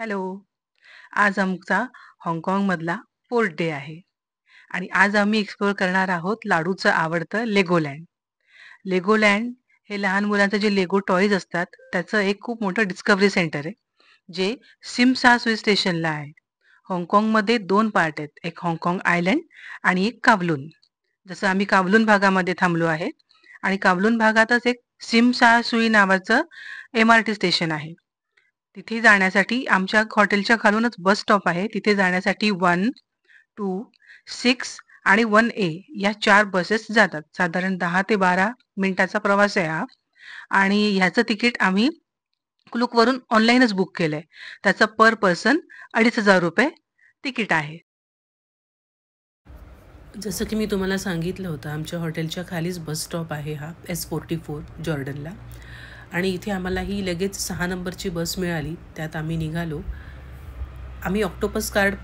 Hello. आज आमचा हाँगकाँगमधला fourth day आहे आणि आज आम्ही एक्सप्लोअर करणार आहोत लाडूचं आवडतं लेगोलँड. लेगोलँड हे लहान मुलांचं जे लेगो टॉयज असतात त्याचं एक खूप मोठं डिस्कव्हरी सेंटर आहे, जे सिमसासुई स्टेशनला आहे. हाँगकाँगमध्ये 2 पार्ट आहेत. एक हाँगकाँग आयलँड आणि एक कावलून. जसं आम्ही कावलून भागामध्ये थांबलो आहे आणि कावलून भागातच एक सिमसासुई नावाचं MRT स्टेशन आहे. तिथे जाण्यासाठी आमच्या हॉटेलच्या खालूनच बस स्टॉप आहे. तिथे जाण्यासाठी 1, 2, 6 आणि 1A या 4 बसेस जातात. साधारण 10 ते 12 मिनिटाचा प्रवास आहे हा आणि ह्याचं तिकीट आम्ही क्लूकवरून ऑनलाईनच बुक केलंय. त्याचं पर पर्सन ₹2,500 तिकीट आहे. जसं की मी तुम्हाला सांगितलं होतं, आमच्या हॉटेलच्या खालीच बस स्टॉप आहे हा S44 जॉर्डनला. आणि इथे आम्हालाही लगेच 6 नंबरची बस मिळाली. त्यात आम्ही निघालो. आम्ही ऑक्टोपस कार्ड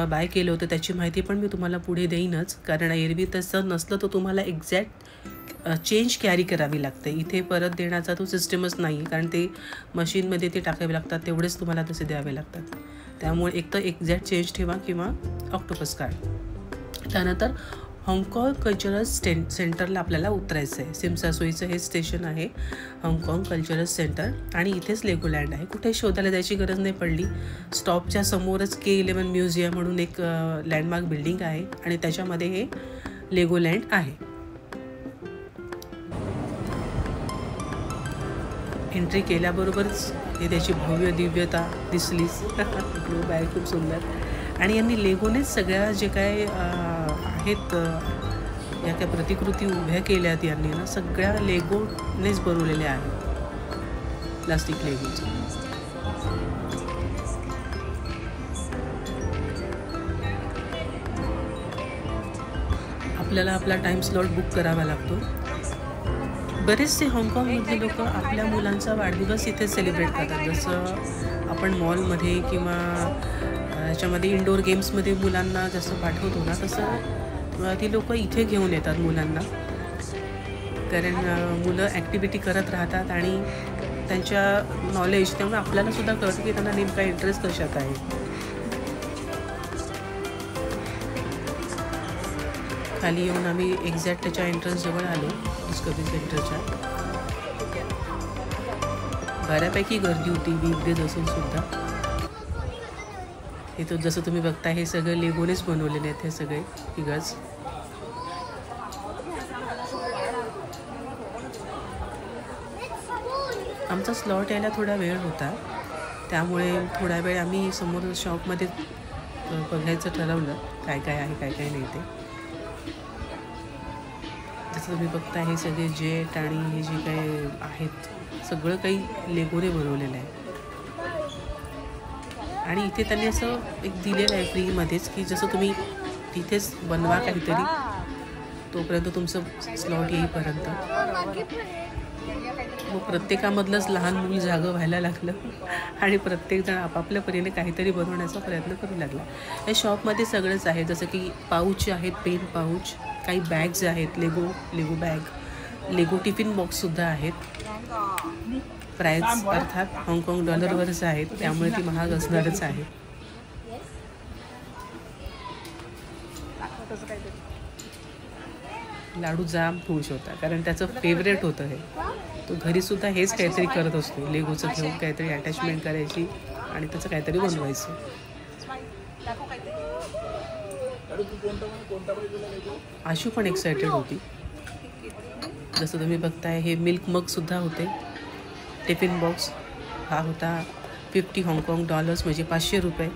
बाय केलं होतं, त्याची माहिती पण मी तुम्हाला पुढे देईनच, कारण एरवी तसं नसलं तर तुम्हाला एक्झॅक्ट चेंज कॅरी करावी लागते. इथे परत देण्याचा तो सिस्टमच नाही, कारण ते मशीनमध्ये ते टाकावे लागतात, तेवढेच तुम्हाला तसे द्यावे लागतात. त्यामुळे एक तर एक्झॅक्ट चेंज ठेवा किंवा ऑक्टोपस कार्ड. त्यानंतर हाँगकाँग कल्चरल सेंटरला आपल्याला उतरायचं आहे. सिमसासुईचं हे स्टेशन आहे, हाँगकाँग कल्चरल सेंटर, आणि इथेच लेगोलँड आहे. कुठे शोधायला जायची गरज नाही पडली. स्टॉपच्या समोरच K11 म्युझियम म्हणून एक लँडमार्क बिल्डिंग आहे आणि त्याच्यामध्ये हे लेगोलँड आहे. एंट्री केल्याबरोबरच हे त्याची भव्य दिव्यता दिसलीच. ग्लोब आहे खूप सुंदर. आणि यांनी लेगोनेच सगळ्या जे काय आहेत या काय प्रतिकृती उभ्या केल्यात यांनी ना, सगळ्या लेगोनेच बनवलेल्या आहेत, प्लास्टिक लेगोच्या. आपल्याला आपला टाईम स्लॉट बुक करावा लागतो. बरेचसे हाँगकाँगमधले लोक आपल्या मुलांचा वाढदिवस इथे सेलिब्रेट करतात. जसं आपण मॉलमध्ये किंवा ह्याच्यामध्ये इंडोर गेम्समध्ये मुलांना जसं पाठवतो ना, तसं ती लोक इथे घेऊन येतात मुलांना, कारण मुलं ॲक्टिव्हिटी करत राहतात आणि त्यांच्या नॉलेज, त्यामुळे आपल्याला सुद्धा कळतं की त्यांना नेमका इंटरेस्ट कशात आहे. खाली येऊन आम्ही एक्झॅक्ट त्याच्या एंट्रन्सजवळ आलो, डिस्कव्हरी सेंटरच्या. बऱ्यापैकी गर्दी होती वीकडेज असून सुद्धा. हे तो जसं तुम्ही बघता, हे सगळे लेगोनेच बनवलेले आहेत, हे सगळे फिगर्स. आमचा स्लॉट यायला थोडा वेळ होता, त्यामुळे थोडा वेळ आम्ही समोर शॉपमध्ये बघायचं ठरवलं काय काय आहे काय काय नाही ते. जसं तुम्ही बघता, हे सगळे जेट आणि हे जे काही आहेत सगळं काही लेगोने बनवलेलं आहे. आणि इथे त्यांनी असं एक दिलेलं आहे फ्रीमध्येच, की जसं तुम्ही तिथेच बनवा काहीतरी तोपर्यंत तुमचं स्लॉट येईपर्यंत. मग प्रत्येकामधलंच लहान मूल जागं व्हायला लागलं आणि प्रत्येकजण आपापल्या परीने काहीतरी बनवण्याचा प्रयत्न करू लागला. या शॉपमध्ये सगळंच आहे, जसं की पाऊच आहेत, पेन पाऊच, काही बॅग्स आहेत, लेगो बॅग, लेगो टिफिन बॉक्ससुद्धा आहेत. प्राईस अर्थात हाँगकाँग डॉलरवरच आहेत, त्यामुळे ती महाग असणारच आहे. लाडू जाम खुश होता, कारण त्याचं फेवरेट होतं हे. तो घरीसुद्धा हेच काहीतरी करत असतो, लेगोचं घेऊन काहीतरी अटॅचमेंट करायची आणि त्याचं काहीतरी बनवायचं. आशू पण एक्सायटेड होती. जसं तुम्ही बघताय, हे मिल्क मगसुद्धा होते. टिफिन बॉक्स हा होता 50 हाँगकाँग डॉलर्स, म्हणजे ₹500.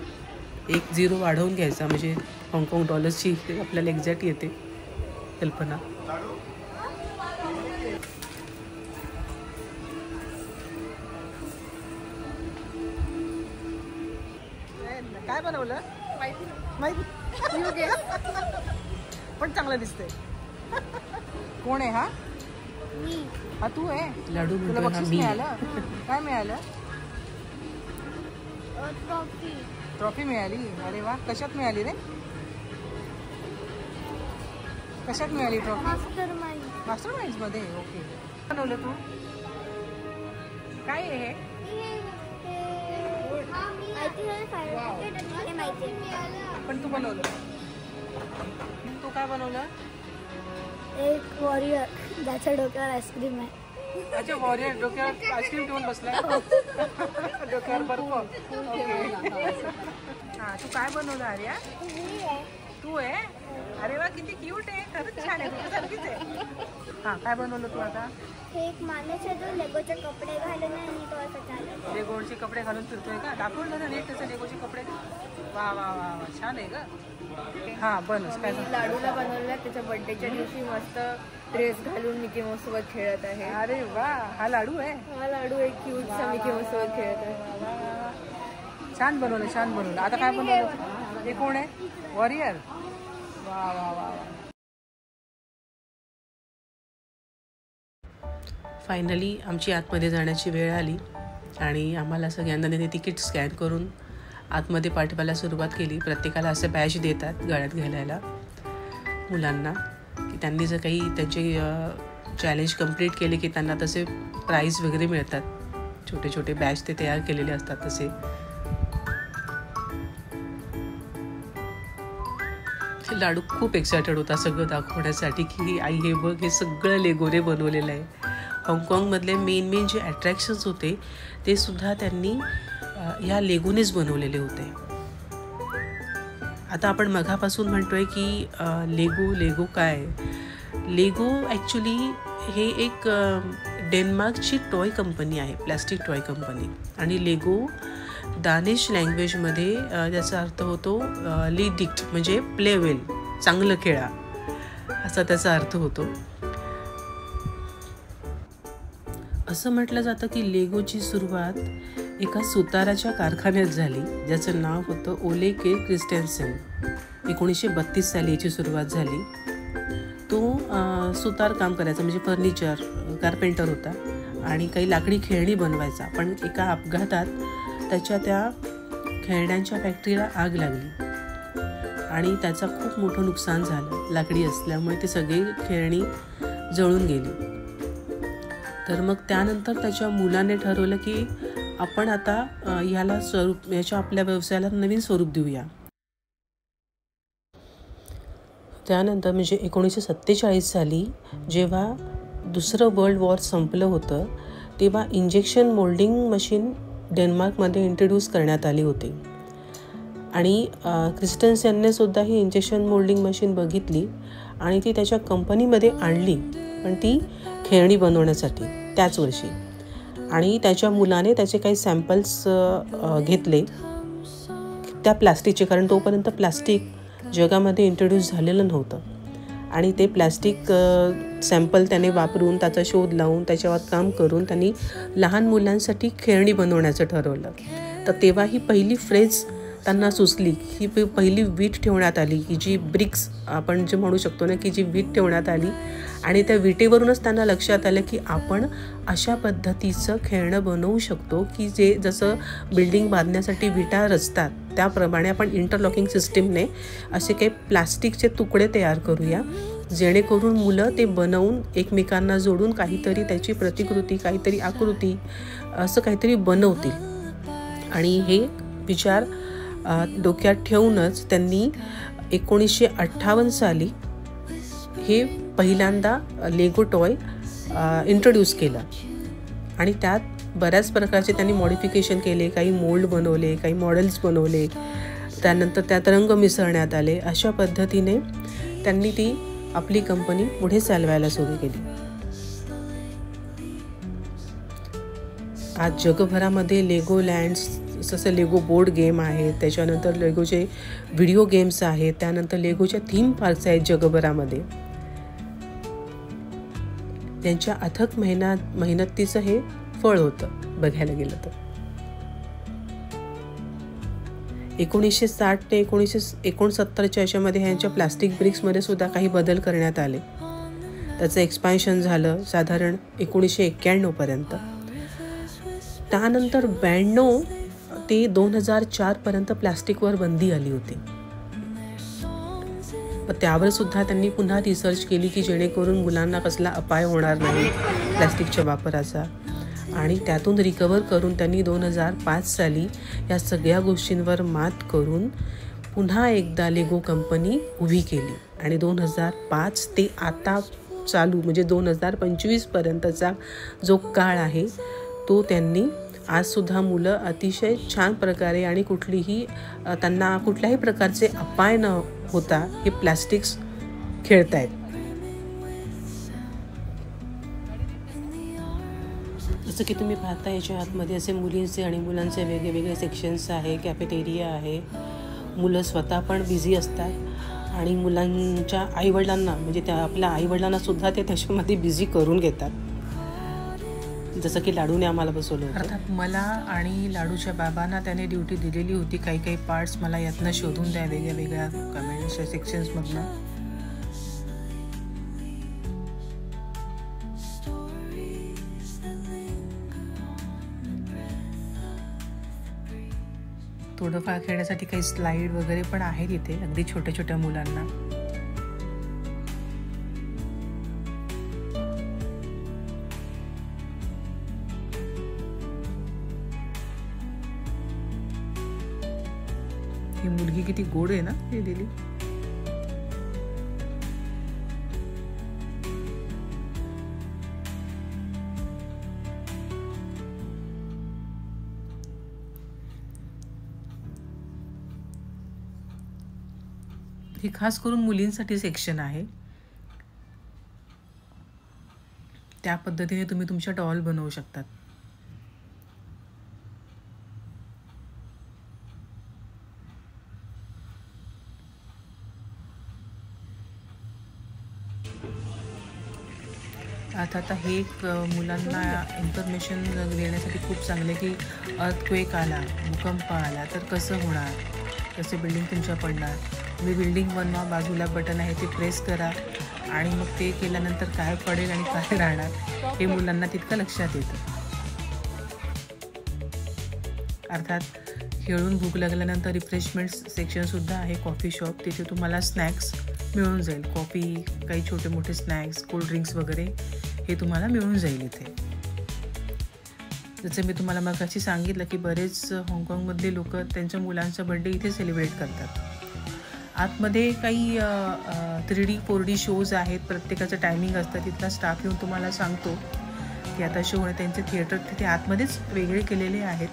एक 0 वाढवून घ्यायचा म्हणजे हाँगकाँग डॉलर्सची आपल्याला एक्झॅक्ट येते कल्पना. काय बनवलं माहिती पण चांगलं दिसतंय. कोण आहे हा? हा तू आहे? लाडू तुला बक्षीस मिळालं? काय मिळालं? ट्रॉफी मिळाली. अरे वा, कशात मिळाली रे? कशात मिळाली ट्रॉफी? मास्टर माइंड्स मध्ये. ओके. बनवलं तू? काय आहे हे? पण तू बनवलं. तू काय बनवलं? एक वॉरियर ज्याच्या डोक्यावर आईस्क्रीम आहे. अच्छा, वॉरियर डोक्यावर आईस्क्रीम ठेवून बसला. डोक्यावर बर्फ. हा, तू काय बनवलं आर्या? तू आहे? अरे वा, किती क्यूट आहे. खरंच छान आहे. तुझ्यासारखीच आहे. हा, काय बनवलं तू आता? हे एक माणूस आहे जो लेगोचे कपडे घालून आणि तो असं चालतो. लेगोचे कपडे घालून फिरतोय का? दाखवलं ना नीट त्याचे लेगोचे कपडे. वा वा वा वा, छान आहे का? हा, बनस काय लाडूला बनवलं. त्याच्या बर्थडेच्या दिवशी मस्त ड्रेस घालून मिकी माऊस सोबत खेळत आहे. अरे वा, हा लाडू आहे. हा लाडू एक क्यूटसा मिकी माऊस सोबत खेळत आहे. छान बनवलं, छान बनवलं. आता काय बनवलं? हे कोण आहे? वॉरियर. वा वा वा. फायनली आमची आतमध्ये जाण्याची वेळ आली आणि आम्हाला सगळ्यांना त्यांनी तिकीट स्कॅन करून आतमध्ये पाठवायला सुरुवात केली. प्रत्येकाला असे बॅच देतात गळ्यात घालायला मुलांना, की त्यांनी जर काही त्यांचे चॅलेंज कंप्लीट केले की त्यांना तसे प्राईज वगैरे मिळतात. छोटे छोटे बॅच ते तयार केलेले असतात तसे. लाडू खूप एक्सायटेड होता सगळं दाखवण्यासाठी की आई हे बघ, हे सगळं लेगोने बनवलेलं आहे. हाँगकाँगमधले मेन जे अट्रॅक्शन्स होते ते सुद्धा त्यांनी ह्या लेगोनेच बनवलेले होते. आता आपण मघापासून म्हणतोय की लेगो काय? लेगो ॲक्च्युली हे एक डेन्मार्कची टॉय कंपनी आहे, प्लॅस्टिक टॉय कंपनी. आणि लेगो दानिश लँग्वेजमध्ये त्याचा अर्थ होतो लिडिक्ट, म्हणजे प्ले वेल, चांगलं खेळा असा त्याचा अर्थ होतो. असं म्हटलं जातं की लेगोची सुरुवात एका सुताराच्या कारखान्यात झाली ज्याचं नाव होतं ओले के क्रिस्टेन्सेन. 1932 साली याची सुरुवात झाली. तो सुतार काम करायचा, म्हणजे फर्निचर कार्पेंटर होता आणि काही लाकडी खेळणी बनवायचा. पण एका अपघातात त्याच्या त्या खेळण्यांच्या फॅक्टरीला आग लागली आणि त्याचं खूप मोठं नुकसान झालं. लाकडी असल्यामुळे ते सगळे खेळणी जळून गेली. तर मग त्यानंतर त्याच्या मुलाने ठरवलं की आपण आता याच्या आपल्या व्यवसायाला नवीन स्वरूप देऊया. त्यानंतर म्हणजे 1947 साली जेव्हा दुसरं वर्ल्ड वॉर संपलं होतं तेव्हा इंजेक्शन मोल्डिंग मशीन डेन्मार्कमध्ये इंट्रोड्यूस करण्यात आली होती. आणि क्रिस्टेन्सेनने सुद्धा ही इंजेक्शन मोल्डिंग मशीन बघितली आणि ती त्याच्या कंपनीमध्ये आणली, पण ती खेळणी बनवण्यासाठी त्याच वर्षी. आणि त्याच्या मुलाने त्याचे काही सॅम्पल्स घेतले त्या प्लास्टिकचे, कारण तोपर्यंत प्लास्टिक जगामध्ये इंट्रोड्यूस झालेलं नव्हतं. आणि ते प्लास्टिक सॅम्पल त्याने वापरून त्याचा शोध लावून त्याच्यावर काम करून त्यांनी लहान मुलांसाठी खेळणी बनवण्याचं ठरवलं. तर तेव्हा ही पहिली फ्रेज त्यांना सुचली, ही पहिली वीट ठेवण्यात आली, की जी ब्रिक्स आपण जे म्हणू शकतो ना, की जी वीट ठेवण्यात आली. आणि त्या विटेवरूनच त्यांना लक्षात आलं की आपण अशा पद्धतीचं खेळणं बनवू शकतो की जे जसं बिल्डिंग बांधण्यासाठी विटा रचतात त्याप्रमाणे आपण इंटरलॉकिंग सिस्टीमने असे काही प्लास्टिकचे तुकडे तयार करूया, जेणेकरून मुलं ते बनवून एकमेकांना जोडून काहीतरी त्याची प्रतिकृती, काहीतरी आकृती असं काहीतरी बनवतील. आणि हे विचार डोक्यात ठेवूनच त्यांनी 1958 साली हे पहिल्यांदा लेगो टॉय इंट्रोड्यूस केलं. आणि त्यात बऱ्याच प्रकारचे त्यांनी मॉडिफिकेशन केले, काही मोल्ड बनवले, काही मॉडेल्स बनवले, त्यानंतर त्यात रंग मिसळण्यात आले. अशा पद्धतीने त्यांनी ती आपली कंपनी पुढे चालवायला सुरू केली. आज जगभरामध्ये लेगो लँड्स, जसं लेगो बोर्ड गेम आहेत, त्याच्यानंतर लेगोचे व्हिडिओ गेम्स आहेत, त्यानंतर लेगोच्या थीम पार्क्स आहेत जगभरामध्ये. त्यांच्या अथक मेहनतीचं हे फळ होतं बघायला गेलं तर. 1960 ते 1969 याच्यामध्ये ह्यांच्या प्लास्टिक ब्रिक्समध्ये सुद्धा काही बदल करण्यात आले. त्याचं एक्सपान्शन झालं साधारण 1991 पर्यंत. त्यानंतर 92 ते 2004 पर्यंत प्लास्टिकवर बंदी आली होती. त्यावर सुद्धा त्यांनी पुन्हा रिसर्च केली की जेणेकरून मुलांना कसला अपाय होणार नाही प्लास्टिकच्या वापराचा. आणि त्यातून रिकवर करून त्यांनी 2005 साली या सगळ्या गोष्टींवर मात करून पुन्हा एकदा लेगो कंपनी उभी केली आणि 2005 ते आता चालू म्हणजे 2025पर्यंतचा जो काळ आहे तो त्यांनी आजसुद्धा मुलं अतिशय छान प्रकारे आणि त्यांना कुठल्याही प्रकारचे अपाय न होता हे प्लॅस्टिक्स खेळतायत. जसं की तुम्ही पाहता याच्या आतमध्ये असे मुलींचे आणि मुलांचे वेगवेगळे सेक्शन्स आहे, कॅफेटेरिया आहे. मुलं स्वतः पण बिझी असतात आणि मुलांच्या आईवडिलांना म्हणजे त्या आपल्या आईवडिलांना सुद्धा ते त्याच्यामध्ये बिझी करून घेतात. जसं की लाडूने आम्हाला बसवलं होतं. अर्थात मला आणि लाडूच्या बाबांना त्याने ड्युटी दिलेली होती. काही पार्ट्स मला यातनं शोधून द्या वेगळ्या कमेंट्सच्या सेक्शन्समधनं. थोडंफार खेळण्यासाठी काही स्लाईड वगैरे पण आहेत इथे अगदी छोट्या छोट्या मुलांना. ही मुलगी किती गोड आहे ना हे दिली. हे खास करून मुलींसाठी सेक्शन आहे. त्या पद्धतीने तुम्ही तुमच्या डॉल बनवू शकतात. आता हे एक मुलांना इन्फॉर्मेशन देण्यासाठी खूप चांगले की अर्थक्वेक आला, भूकंप आला तर कसं होणार, कसे बिल्डिंग तुमच्या पडणार. तुम्ही बिल्डिंग बनवा, बाजूला बटन आहे ते प्रेस करा आणि मग ते केल्यानंतर काय पडेल आणि काय राहणार हे मुलांना तितकं लक्षात येतं. अर्थात खेळून भूक लागल्यानंतर रिफ्रेशमेंट सेक्शनसुद्धा आहे, कॉफी शॉप. तिथे तुम्हाला स्नॅक्स मिळून जाईल, कॉफी, काही छोटे मोठे स्नॅक्स, कोल्ड्रिंक्स वगैरे हे तुम्हाला मिळून जाईल इथे. जसं मी तुम्हाला मगाशी सांगितलं की बरेच हाँगकाँगमधले लोक त्यांच्या मुलांचा बर्थडे इथे सेलिब्रेट करतात. आतमध्ये काही 3D 4D शोज आहेत, प्रत्येकाचं टायमिंग असतं. तिथला स्टाफ येऊन तुम्हाला सांगतो की आता शो होणे. त्यांचे थिएटर तिथे आतमध्येच वेगळे केलेले आहेत.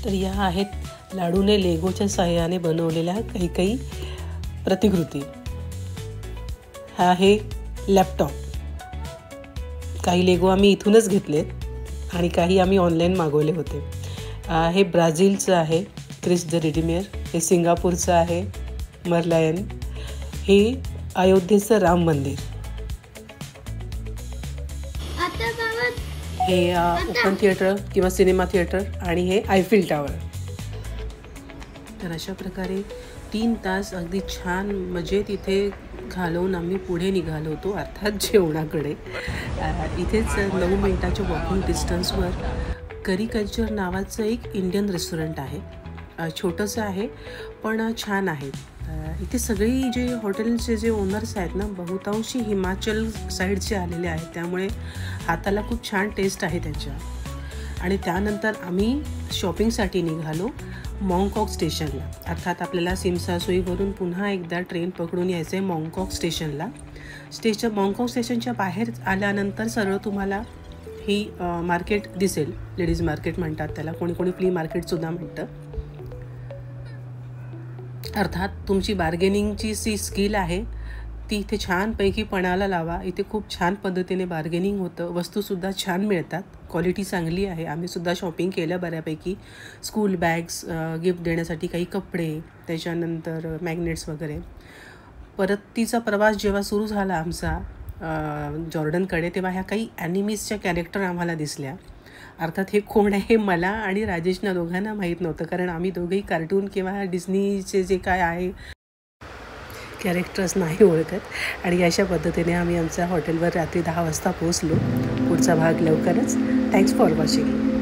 तर या आहेत लाडूने लेगोच्या साहाय्याने बनवलेल्या काही प्रतिकृती. हा आहे लॅपटॉप. काही लेगो आम्ही इथूनच घेतलेत आणि काही आम्ही ऑनलाईन मागवले होते. हे ब्राझीलचं आहे क्रिस द रिडीमियर. हे सिंगापूरचं आहे मर्लायन. हे अयोध्येचं राम मंदिर. हे ओपन थिएटर किंवा सिनेमा थिएटर आणि हे आयफिल टॉवर. तर अशा प्रकारे 3 तास अगदी छान मजेत इथे घालवून आम्ही पुढे निघालो होतो, अर्थात जेवणाकडे. इथेच 9 मिनिटाच्या वॉकिंग डिस्टन्सवर करी कल्चर नावाचं एक इंडियन रेस्टॉरंट आहे. छोटंसं आहे पण छान आहे. इथे सगळी जे हॉटेलचे जे ओनर्स आहेत ना, बहुतांशी हिमाचल साईडचे आलेले आहेत, त्यामुळे हाताला खूप छान टेस्ट आहे त्याच्या. आणि त्यानंतर आम्ही शॉपिंगसाठी निघालो मॉन्गकॉक स्टेशनला. अर्थात आपल्याला सिमसासोईवरून पुन्हा एकदा ट्रेन पकडून यायचं आहे मॉन्गकॉक स्टेशनला. मॉन्गकॉक स्टेशनच्या बाहेर आल्यानंतर सरळ तुम्हाला ही मार्केट दिसेल. लेडीज मार्केट म्हणतात त्याला, कोणी फ्ली मार्केटसुद्धा म्हणतं. अर्थात तुमची बार्गेनिंगची स्किल आहे ती इथे छानपैकी पणाला लावा. इथे खूप छान पद्धतीने बार्गेनिंग होतं. वस्तूसुद्धा छान मिळतात, क्वालिटी चांगली आहे. आम्हीसुद्धा शॉपिंग केलं बऱ्यापैकी. स्कूल बॅग्स, गिफ्ट देण्यासाठी काही कपडे, त्याच्यानंतर मॅग्नेट्स वगैरे. परतीचा प्रवास जेव्हा सुरू झाला आमचा जॉर्डनकडे, तेव्हा ह्या काही ॲनिमीजच्या कॅरेक्टर आम्हाला दिसल्या. अर्थात हे कोण आहे मला आणि राजेशना दोघांना माहीत नव्हतं, कारण आम्ही दोघंही कार्टून किंवा डिस्नीचे जे काय आहे कॅरेक्टर्स नाही ओळखत. आणि अशा पद्धतीने आम्ही आमच्या हॉटेलवर रात्री 10 वाजता पोहोचलो. पुढचा भाग लवकरच. Thanks for watching.